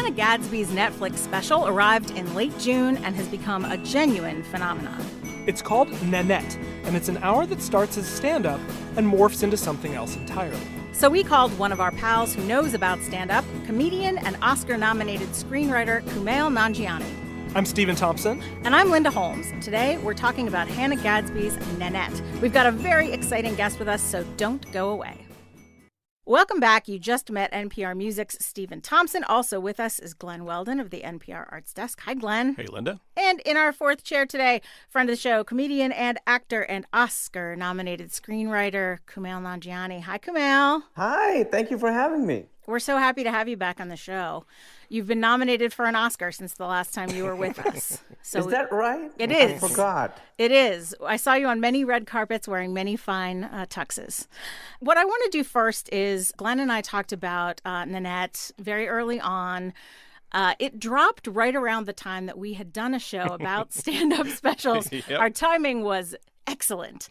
Hannah Gadsby's Netflix special arrived in late June and has become a genuine phenomenon. It's called Nanette, and it's an hour that starts as stand-up and morphs into something else entirely. So we called one of our pals who knows about stand-up, comedian and Oscar-nominated screenwriter Kumail Nanjiani. I'm Stephen Thompson. And I'm Linda Holmes. Today, we're talking about Hannah Gadsby's Nanette. We've got a very exciting guest with us, so don't go away. Welcome back. You just met NPR Music's Stephen Thompson. Also with us is Glenn Weldon of the NPR Arts Desk. Hi, Glenn. Hey, Linda. And in our fourth chair today, friend of the show, comedian and actor and Oscar-nominated screenwriter Kumail Nanjiani. Hi, Kumail. Hi. Thank you for having me. We're so happy to have you back on the show. You've been nominated for an Oscar since the last time you were with us. So is that right? It is. I forgot. It is. I saw you on many red carpets wearing many fine tuxes. What I want to do first is Glenn and I talked about Nanette very early on. It dropped right around the time that we had done a show about stand-up specials. Yep. Our timing was excellent.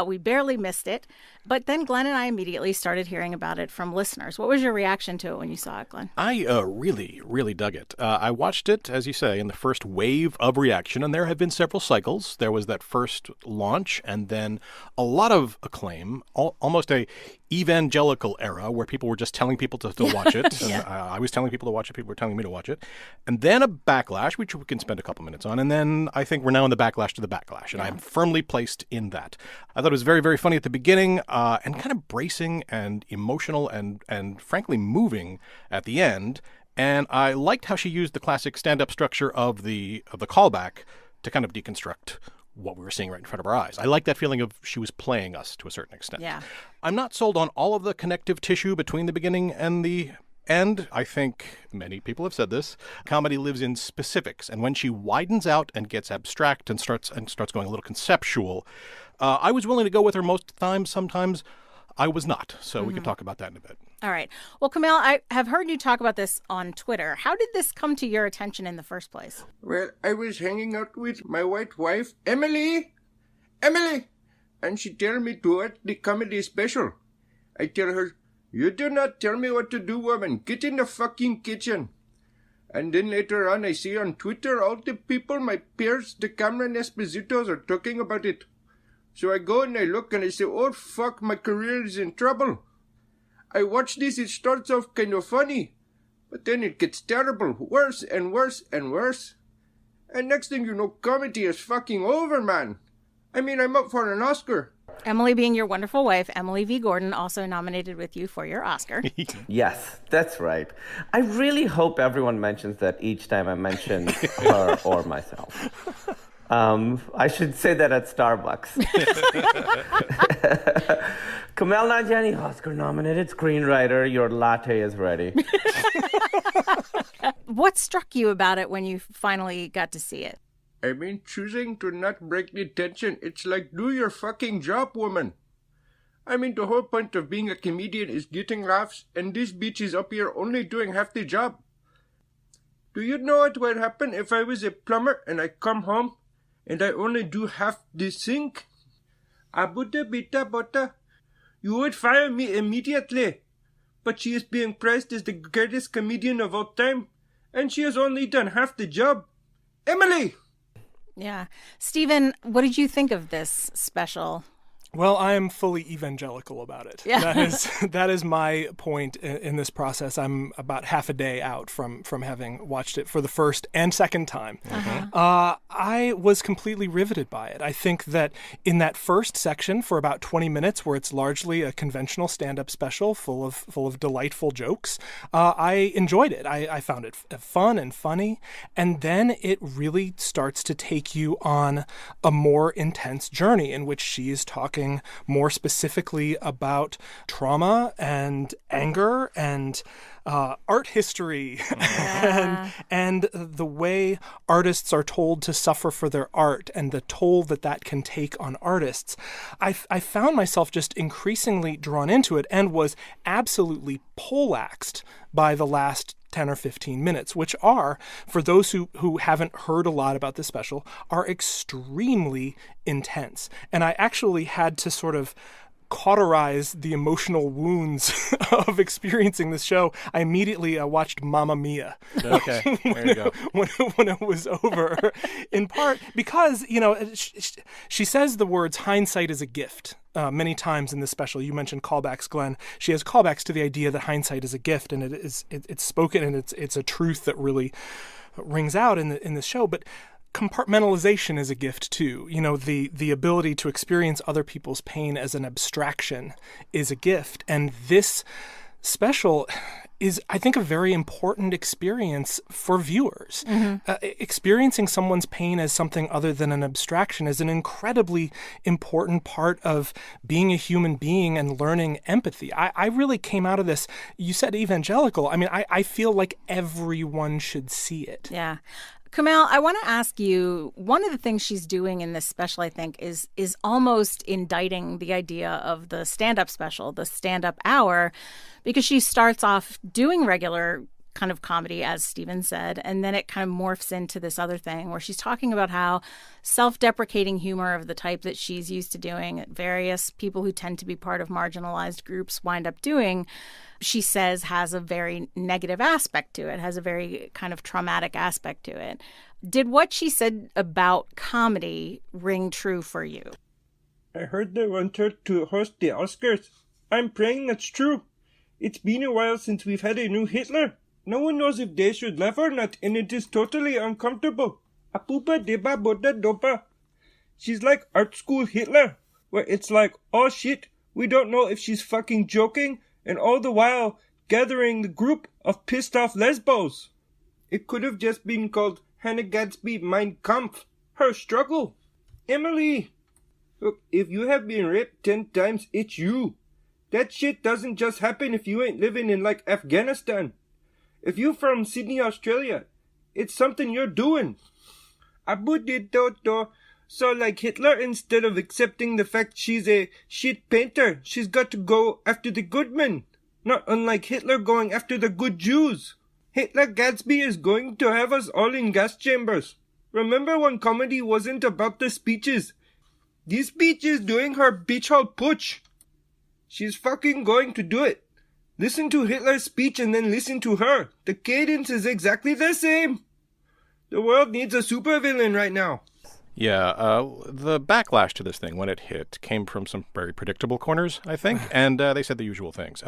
We barely missed it. But then Glenn and I immediately started hearing about it from listeners. What was your reaction to it when you saw it, Glenn? I really dug it. I watched it, as you say, in the first wave of reaction, and there have been several cycles. There was that first launch, and then a lot of acclaim, almost a evangelical era where people were just telling people to watch it. Yeah. I was telling people to watch it. People were telling me to watch it. And then a backlash, which we can spend a couple minutes on. And then I think we're now in the backlash to the backlash. And I'm firmly placed in that. I thought it was very, very funny at the beginning and kind of bracing and emotional and frankly moving at the end. And I liked how she used the classic stand-up structure of the callback to kind of deconstruct what we were seeing right in front of our eyes. I like that feeling of she was playing us to a certain extent. Yeah. I'm not sold on all of the connective tissue between the beginning and the end. I think many people have said this. Comedy lives in specifics, and when she widens out and gets abstract and starts going a little conceptual, I was willing to go with her most times. Sometimes I was not. So we can talk about that in a bit. All right. Well, Kumail, I have heard you talk about this on Twitter. How did this come to your attention in the first place? Well, I was hanging out with my white wife, Emily, and she told me to watch the comedy special. I tell her, "You do not tell me what to do, woman. Get in the fucking kitchen." And then later on, I see on Twitter all the people, my peers, the Cameron Espositos, are talking about it. So I go and I look and I say, oh, fuck, my career is in trouble. I watch this, it starts off kind of funny, but then it gets terrible, worse and worse and worse. And next thing you know, comedy is fucking over, man. I mean, I'm up for an Oscar. Emily being your wonderful wife, Emily V. Gordon, also nominated with you for your Oscar. Yes, that's right. I really hope everyone mentions that each time I mention her or myself. I should say that at Starbucks. Kumail Nanjiani, Oscar-nominated screenwriter. Your latte is ready. What struck you about it when you finally got to see it? I mean, choosing to not break the tension, it's like, do your fucking job, woman. I mean, the whole point of being a comedian is getting laughs, and this bitch is up here only doing half the job. Do you know what would happen if I was a plumber and I come home and I only do half the sink? Abuta bita bota. You would fire me immediately. But she is being praised as the greatest comedian of all time, and she has only done half the job. Emily! Yeah. Stephen, what did you think of this special? Well, I am fully evangelical about it. Yeah. That is my point in this process. I'm about half a day out from having watched it for the first and second time. I was completely riveted by it. I think that in that first section for about 20 minutes, where it's largely a conventional stand-up special full of delightful jokes, I enjoyed it. I found it fun and funny. And then it really starts to take you on a more intense journey in which she is talking more specifically about trauma and anger and art history and the way artists are told to suffer for their art and the toll that can take on artists. I found myself just increasingly drawn into it and was absolutely poleaxed by the last 10 or 15 minutes, which are, for those who haven't heard a lot about this special, are extremely intense. And I actually had to sort of cauterize the emotional wounds of experiencing this show, I immediately watched Mamma Mia. Okay, there you go. When it was over, in part because, she says the words hindsight is a gift many times in this special. You mentioned callbacks, Glenn. She has callbacks to the idea that hindsight is a gift, and it's spoken, and it's a truth that really rings out in this show. But compartmentalization is a gift too. The ability to experience other people's pain as an abstraction is a gift. And this special is, I think, a very important experience for viewers. Experiencing someone's pain as something other than an abstraction is an incredibly important part of being a human being and learning empathy. I really came out of this, you said evangelical. I mean, I feel like everyone should see it. Yeah. Kumail, I want to ask you, one of the things she's doing in this special, I think, is almost indicting the idea of the stand-up special, the stand-up hour, because she starts off doing regular kind of comedy, as Stephen said, and then it kind of morphs into this other thing where she's talking about how self-deprecating humor of the type that she's used to doing, various people who tend to be part of marginalized groups wind up doing, she says has a very negative aspect to it, has a very kind of traumatic aspect to it. Did what she said about comedy ring true for you? I heard they want her to host the Oscars. I'm praying that's true. It's been a while since we've had a new Hitler. No one knows if they should laugh or not, and it is totally uncomfortable. Apupa deba boda dopa. She's like art school Hitler, where it's like, oh shit, we don't know if she's fucking joking, and all the while gathering the group of pissed off lesbos. It could have just been called Hannah Gadsby Mein Kampf, her struggle. Emily, look, if you have been raped 10 times, it's you. That shit doesn't just happen if you ain't living in like Afghanistan. If you from Sydney, Australia, it's something you're doing. Abu did toto. So like Hitler, instead of accepting the fact she's a shit painter, she's got to go after the good men. Not unlike Hitler going after the good Jews. Hitler Gadsby is going to have us all in gas chambers. Remember when comedy wasn't about the speeches? This bitch is doing her bitch hole putsch. She's fucking going to do it. Listen to Hitler's speech and then listen to her. The cadence is exactly the same. The world needs a supervillain right now. Yeah, the backlash to this thing when it hit came from some very predictable corners, I think, and they said the usual things.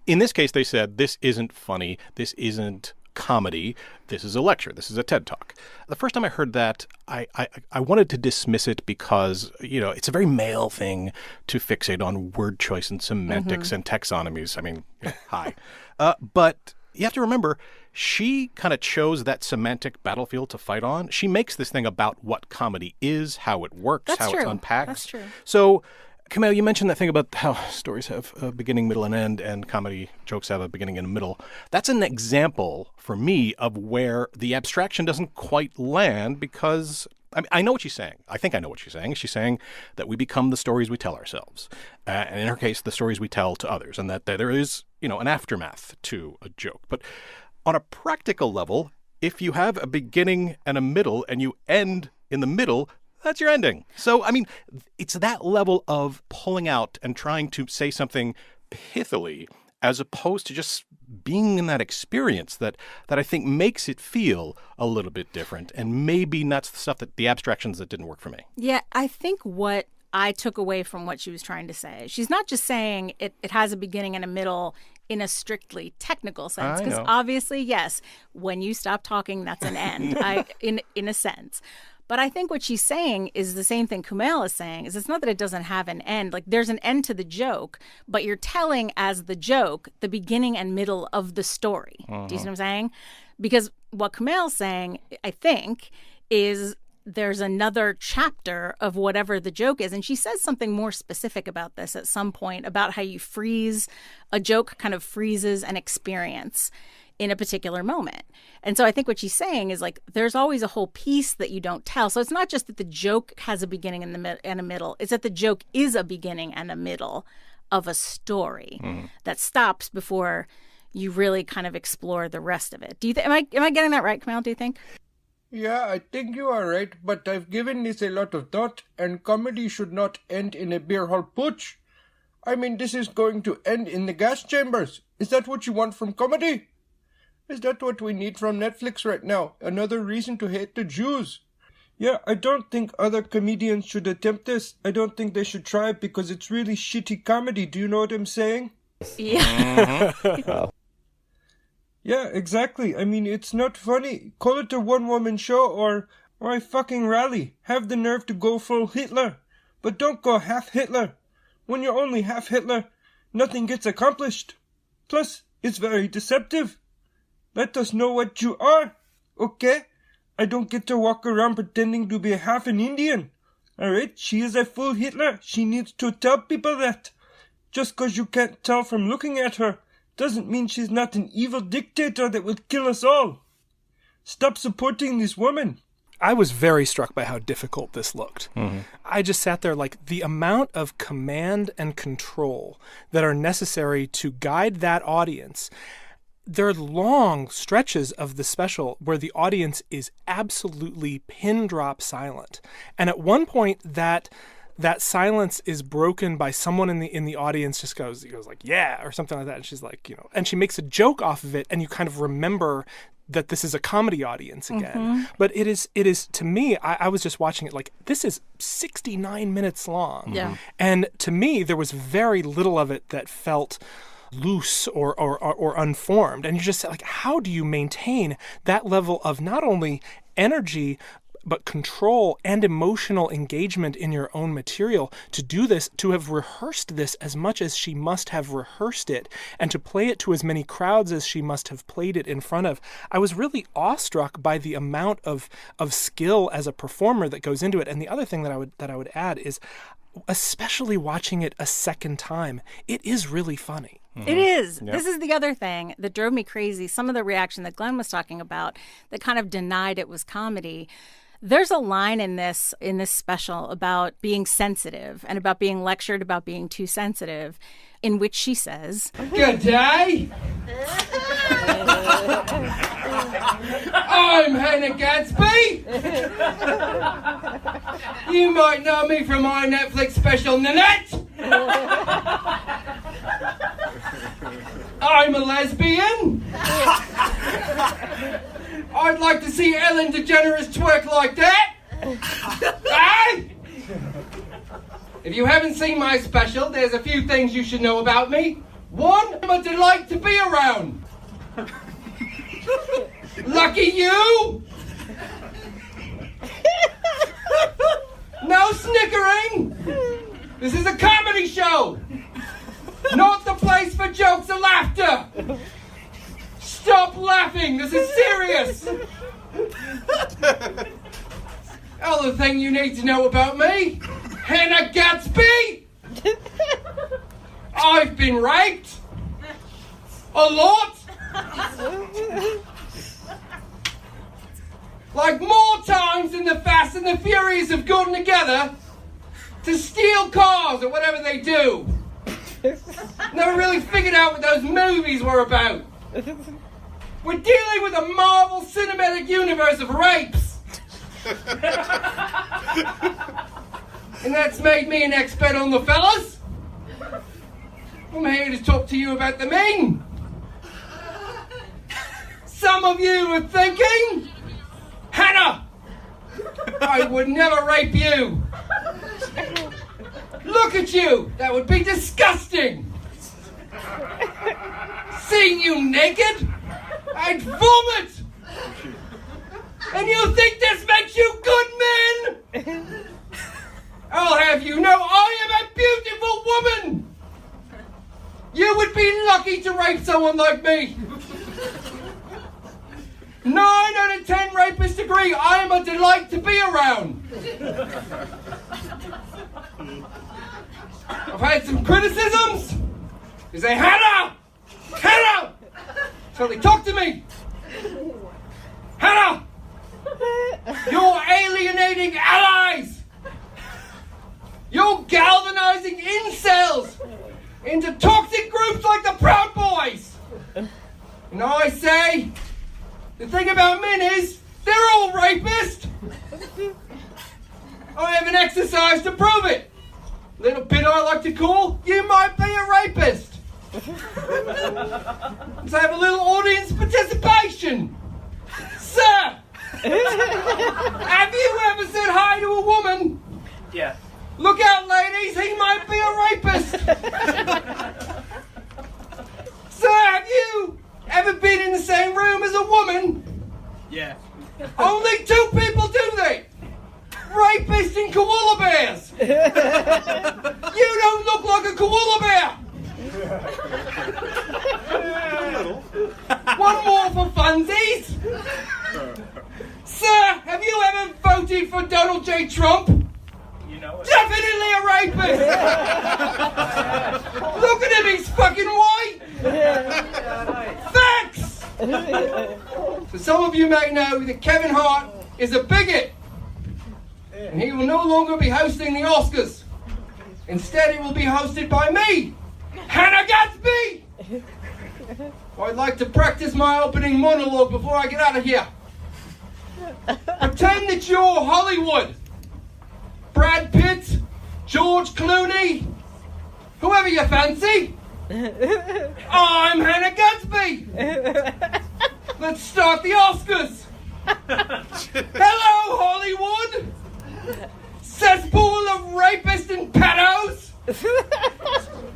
In this case, they said, this isn't funny, this isn't comedy, this is a lecture, this is a TED Talk. The first time I heard that, I wanted to dismiss it because, it's a very male thing to fixate on word choice and semantics and taxonomies. I mean, hi. But you have to remember, she kind of chose that semantic battlefield to fight on. She makes this thing about what comedy is, how it works, how it's unpacked. That's true. So, Kumail, you mentioned that thing about how stories have a beginning, middle, and end, and comedy jokes have a beginning and a middle. That's an example for me of where the abstraction doesn't quite land because I know what she's saying. I think I know what she's saying. She's saying that we become the stories we tell ourselves. And in her case, the stories we tell to others, and that there is, an aftermath to a joke. But on a practical level, if you have a beginning and a middle and you end in the middle, that's your ending. So, it's that level of pulling out and trying to say something pithily as opposed to just being in that experience that I think makes it feel a little bit different. And maybe that's the stuff the abstractions that didn't work for me. Yeah, I think what I took away from what she was trying to say, she's not just saying it has a beginning and a middle in a strictly technical sense. Because obviously, yes, when you stop talking, that's an end, in a sense. But I think what she's saying is the same thing Kumail is saying, is it's not that it doesn't have an end. Like, there's an end to the joke, but you're telling as the joke the beginning and middle of the story. Do you see what I'm saying? Because what Kumail's saying, I think, is there's another chapter of whatever the joke is. And she says something more specific about this at some point, about how you freeze, a joke kind of freezes an experience in a particular moment. And so I think what she's saying is, like, there's always a whole piece that you don't tell. So it's not just that the joke has a beginning and a middle. It's that the joke is a beginning and a middle of a story that stops before you really kind of explore the rest of it. Do you am I getting that right, Kumail, do you think? Yeah, I think you are right, but I've given this a lot of thought, and comedy should not end in a beer hall putsch. I mean, this is going to end in the gas chambers. Is that what you want from comedy? Is that what we need from Netflix right now? Another reason to hate the Jews? Yeah, I don't think other comedians should attempt this. I don't think they should try it because it's really shitty comedy. Do you know what I'm saying? Yeah. Yeah, exactly. I mean, it's not funny. Call it a one-woman show or I fucking rally. Have the nerve to go full Hitler. But don't go half Hitler. When you're only half Hitler, nothing gets accomplished. Plus, it's very deceptive. Let us know what you are, okay? I don't get to walk around pretending to be half an Indian. Alright, she is a full Hitler. She needs to tell people that. Just 'cause you can't tell from looking at her doesn't mean she's not an evil dictator that would kill us all. Stop supporting this woman. I was very struck by how difficult this looked. Mm-hmm. I just sat there like the amount of command and control that are necessary to guide that audience. There are long stretches of the special where the audience is absolutely pin drop silent. And at one point that silence is broken by someone in the audience just goes like, yeah, or something like that. And she's like, and she makes a joke off of it. And you kind of remember that this is a comedy audience again. Mm-hmm. But it is to me, I was just watching it like, this is 69 minutes long. Yeah. And to me, there was very little of it that felt loose or unformed. And you're just like, how do you maintain that level of not only energy, but control and emotional engagement in your own material to do this, to have rehearsed this as much as she must have rehearsed it, and to play it to as many crowds as she must have played it in front of. I was really awestruck by the amount of skill as a performer that goes into it. And the other thing that I would add is, especially watching it a second time, it is really funny. Mm-hmm. It is. Yep. This is the other thing that drove me crazy. Some of the reaction that Glenn was talking about that kind of denied it was comedy. There's a line in this special about being sensitive and about being lectured about being too sensitive, in which she says, "Good day. I'm Hannah Gadsby. You might know me from my Netflix special, Nanette. I'm a lesbian. I'd like to see Ellen DeGeneres twerk like that. Hey! If you haven't seen my special, there's a few things you should know about me. One, I'm a delight to be around. Lucky you! No snickering! This is a comedy show! Not the place for jokes and laughter! Stop laughing! This is serious! Other thing you need to know about me, Hannah Gadsby! I've been raped! A lot! Like more times than the Fast and the Furious have gotten together to steal cars or whatever they do. Never really figured out what those movies were about. We're dealing with a Marvel Cinematic Universe of rapes. And that's made me an expert on the fellas. I'm here to talk to you about the men. Some of you are thinking, Hannah, I would never rape you. Look at you, that would be disgusting. Seeing you naked, I'd vomit. And you think this makes you good men? I'll have you know I am a beautiful woman. You would be lucky to rape someone like me. 9 out of 10 rapists agree I am a delight to be around. I've had some criticisms. They say, Hannah! Hannah! So they talk to me. Hannah! You're alienating allies! You're galvanizing incels into toxic groups like the Proud Boys! And I say, the thing about men is, they're all rapists! I have an exercise to prove it. little bit I like to call, you might be a rapist. Let's have a little audience participation. Sir, have you ever said hi to a woman? Yeah. Look out, ladies, he might be a rapist. Sir, have you ever been in the same room as a woman? Yeah. Only 2 people do that. Rapists and koala bears. You don't look like a koala bear. One more for funsies. Sir, have you ever voted for Donald J. Trump? You know it. Definitely a rapist. Look at him, he's fucking white. Facts. So some of you may know that Kevin Hart is a bigot. And he will no longer be hosting the Oscars. Instead, it will be hosted by me, Hannah Gadsby. I'd like to practice my opening monologue before I get out of here. Pretend that you're Hollywood. Brad Pitt, George Clooney, whoever you fancy. I'm Hannah Gadsby. Let's start the Oscars. Hello, Hollywood. Cesspool of rapists and pedos.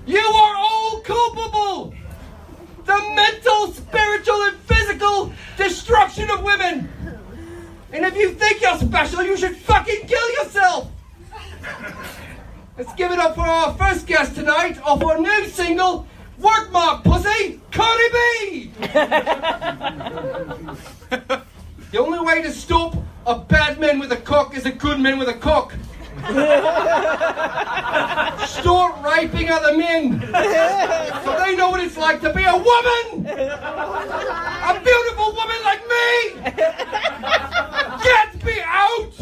You are all culpable. The mental, spiritual, and physical destruction of women. And if you think you're special, you should fucking kill yourself. Let's give it up for our first guest tonight off our new single, Work My Pussy, Cardi B! The only way to stop a bad man with a cock is a good man with a cock. Start raping other men so they know what it's like to be a woman! A beautiful woman like me! Get me out!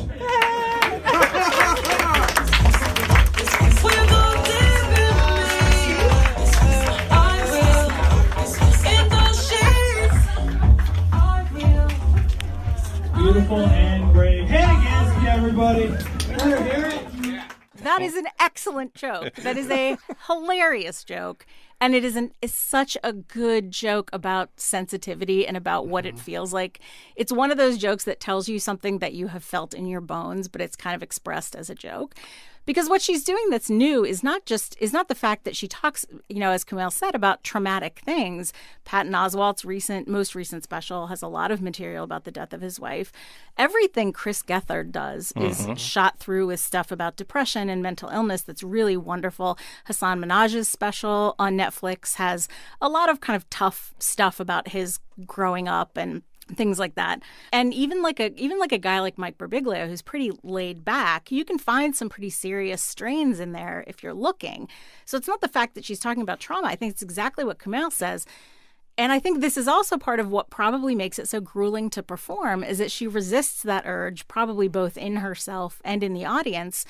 Beautiful and brave. Hannah Gadsby, everybody. Hear it? That is an excellent joke. That is a hilarious joke. And it is such a good joke about sensitivity and about what it feels like. It's one of those jokes that tells you something that you have felt in your bones, but it's kind of expressed as a joke. Because what she's doing that's new is not the fact that she talks, as Kumail said, about traumatic things. Patton Oswalt's most recent special has a lot of material about the death of his wife. Everything Chris Gethard does is shot through with stuff about depression and mental illness that's really wonderful. Hassan Minhaj's special on Netflix has a lot of kind of tough stuff about his growing up and things like that. And even like a guy like Mike Birbiglia, who's pretty laid back, you can find some pretty serious strains in there if you're looking. So it's not the fact that she's talking about trauma. I think it's exactly what Kumail says. And I think this is also part of what probably makes it so grueling to perform, is that she resists that urge, probably both in herself and in the audience,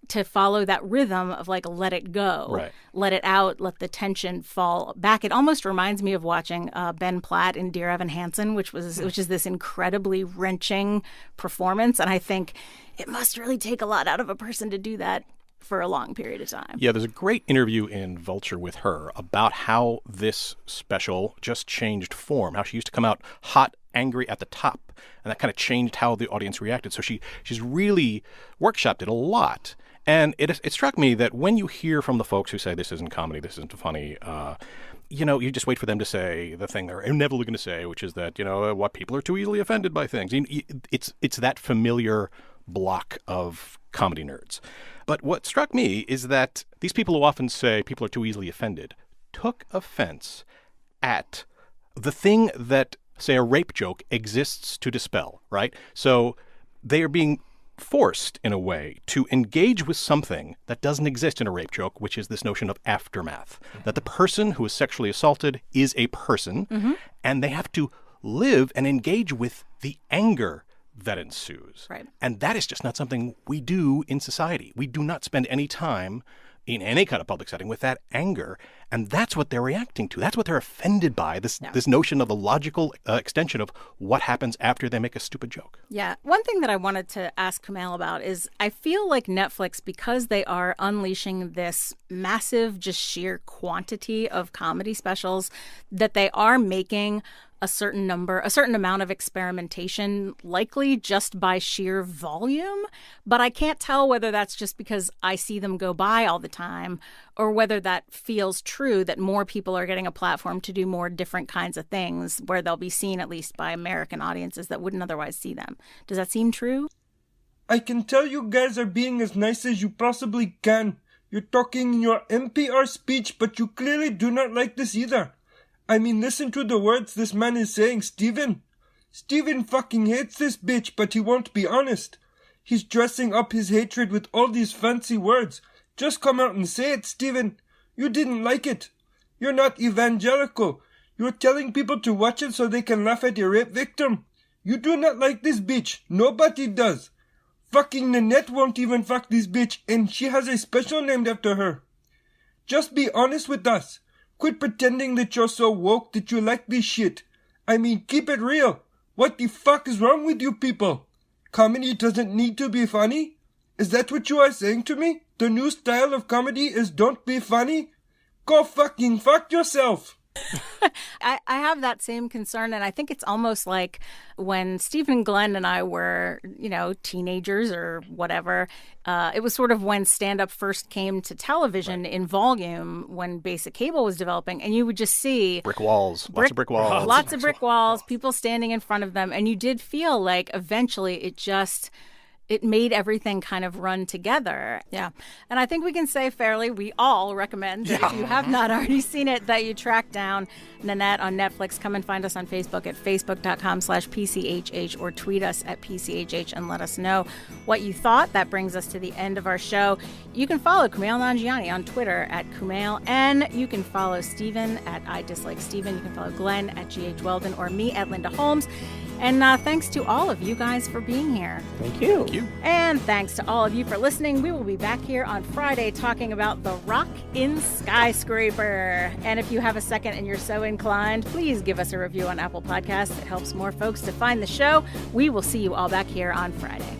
to follow that rhythm of like, let it go, Right. Let it out, let the tension fall back. It almost reminds me of watching Ben Platt in Dear Evan Hansen, which is this incredibly wrenching performance. And I think it must really take a lot out of a person to do that for a long period of time. Yeah, there's a great interview in Vulture with her about how this special just changed form, how she used to come out hot, angry at the top, and that kind of changed how the audience reacted. So she's really workshopped it a lot. And it struck me that when you hear from the folks who say this isn't comedy, this isn't funny, you just wait for them to say the thing they're inevitably going to say, which is that, what people are too easily offended by things. It's that familiar block of comedy nerds. But what struck me is that these people who often say people are too easily offended took offense at the thing that, say, a rape joke exists to dispel, right? So they are being forced, in a way, to engage with something that doesn't exist in a rape joke, which is this notion of aftermath, that the person who is sexually assaulted is a person, and they have to live and engage with the anger that ensues. Right. And that is just not something we do in society. We do not spend any time in any kind of public setting with that anger. And that's what they're reacting to. That's what they're offended by, this notion of the logical extension of what happens after they make a stupid joke. Yeah. One thing that I wanted to ask Kumail about is I feel like Netflix, because they are unleashing this massive, just sheer quantity of comedy specials, that they are making a certain amount of experimentation, likely just by sheer volume. But I can't tell whether that's just because I see them go by all the time or whether that feels true, that more people are getting a platform to do more different kinds of things where they'll be seen at least by American audiences that wouldn't otherwise see them. Does that seem true? I can tell you guys are being as nice as you possibly can. You're talking in your NPR speech, but you clearly do not like this either. I mean, listen to the words this man is saying, Steven. Steven fucking hates this bitch, but he won't be honest. He's dressing up his hatred with all these fancy words. Just come out and say it, Steven. You didn't like it. You're not evangelical. You're telling people to watch it so they can laugh at your rape victim. You do not like this bitch. Nobody does. Fucking Nanette won't even fuck this bitch, and she has a special named after her. Just be honest with us. Quit pretending that you're so woke that you like this shit. I mean, keep it real. What the fuck is wrong with you people? Comedy doesn't need to be funny? Is that what you are saying to me? The new style of comedy is don't be funny? Go fucking fuck yourself. I have that same concern, and I think it's almost like when Stephen, Glenn, and I were, teenagers or whatever. It was sort of when stand-up first came to television in volume, when basic cable was developing, and you would just see brick walls, lots of brick walls, lots of brick walls, people standing in front of them, and you did feel like eventually it made everything kind of run together. Yeah. And I think we can say fairly, we all recommend that if you have not already seen it, that you track down Nanette on Netflix. Come and find us on Facebook at facebook.com/PCHH or tweet us at PCHH and let us know what you thought. That brings us to the end of our show. You can follow Kumail Nanjiani on Twitter at Kumail N. You can follow Steven at I Dislike Steven. You can follow Glenn at GH Weldon or me at Linda Holmes. And thanks to all of you guys for being here. Thank you. Thank you. And thanks to all of you for listening. We will be back here on Friday talking about The Rock in Skyscraper. And if you have a second and you're so inclined, please give us a review on Apple Podcasts. It helps more folks to find the show. We will see you all back here on Friday.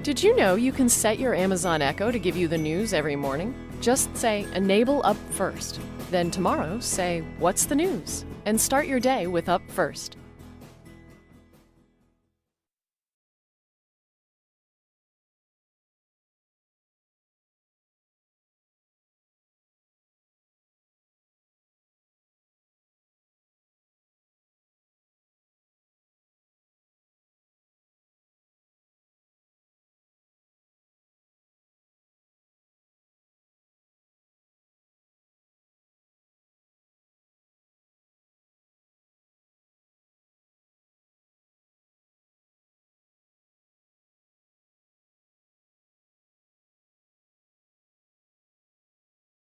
Did you know you can set your Amazon Echo to give you the news every morning? Just say, enable Up First. Then tomorrow, say, what's the news? And start your day with Up First.